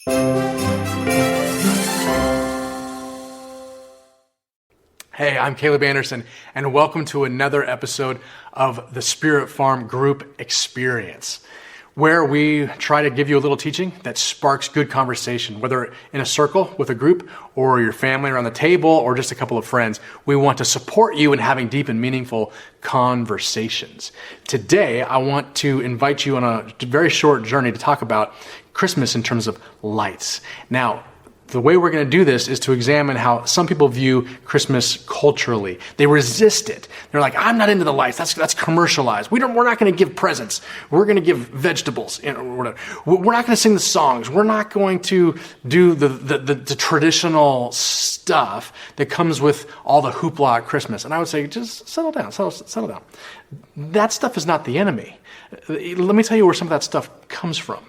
Hey, I'm Caleb Anderson, and welcome to another episode of the Spirit Farm Group Experience, where we try to give you a little teaching that sparks good conversation, whether in a circle with a group or your family around the table or just a couple of friends. We want to support you in having deep and meaningful conversations. Today, I want to invite you on a very short journey to talk about Christmas in terms of lights. Now, the way we're going to do this is to examine how some people view Christmas culturally. They resist it. They're like, I'm not into the lights. That's commercialized. We're not going to give presents. We're going to give vegetables. We're not going to sing the songs. We're not going to do the traditional stuff that comes with all the hoopla at Christmas. And I would say, just settle down. Settle down. That stuff is not the enemy. Let me tell you where some of that stuff comes from.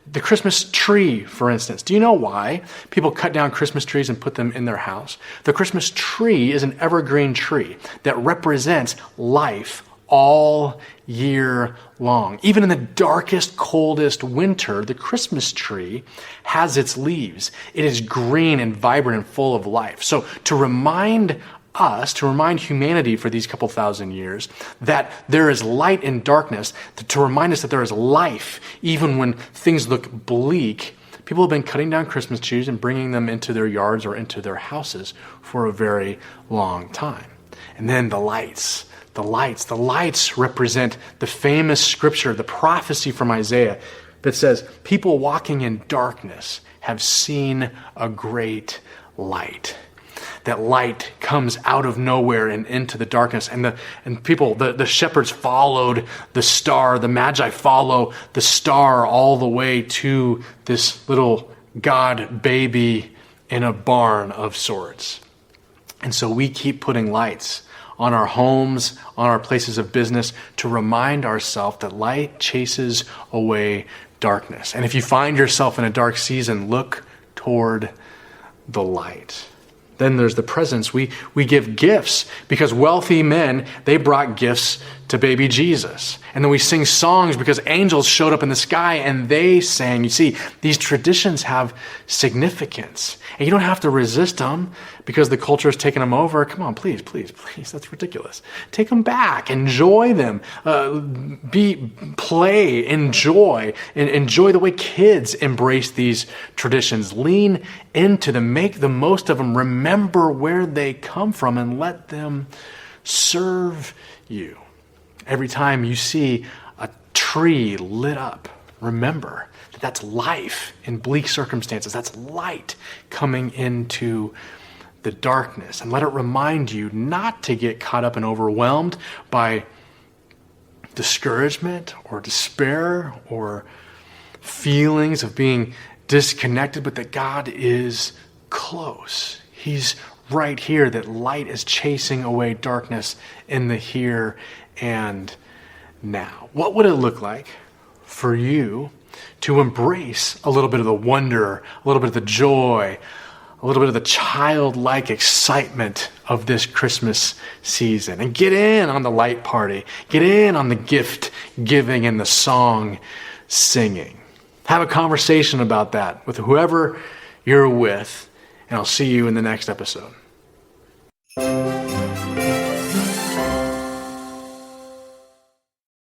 The Christmas tree, for instance. Do you know why people cut down Christmas trees and put them in their house? The Christmas tree is an evergreen tree that represents life all year long. Even in the darkest, coldest winter, the Christmas tree has its leaves. It is green and vibrant and full of life. So to remind humanity for these couple thousand years that there is light in darkness, to remind us that there is life even when things look bleak, people have been cutting down Christmas trees and bringing them into their yards or into their houses for a very long time. And then the lights represent the famous scripture, the prophecy from Isaiah that says, people walking in darkness have seen a great light. That light comes out of nowhere and into the darkness. And the shepherds followed the star. The magi follow the star all the way to this little God baby in a barn of sorts. And so we keep putting lights on our homes, on our places of business, to remind ourselves that light chases away darkness. And if you find yourself in a dark season, look toward the light. Then there's the presents. We give gifts because wealthy men, they brought gifts to baby Jesus. And then we sing songs because angels showed up in the sky and they sang. You see, these traditions have significance. And you don't have to resist them because the culture has taken them over. Come on, please. That's ridiculous. Take them back. Enjoy them. Play, enjoy the way kids embrace these traditions. Lean into them. Make the most of them. Remember where they come from and let them serve you. Every time you see a tree lit up, remember that that's life in bleak circumstances. That's light coming into the darkness. And let it remind you not to get caught up and overwhelmed by discouragement or despair or feelings of being disconnected, but that God is close. He's right here, that light is chasing away darkness in the here and now. What would it look like for you to embrace a little bit of the wonder, a little bit of the joy, a little bit of the childlike excitement of this Christmas season, and get in on the light party, get in on the gift giving and the song singing? Have a conversation about that with whoever you're with, and I'll see you in the next episode.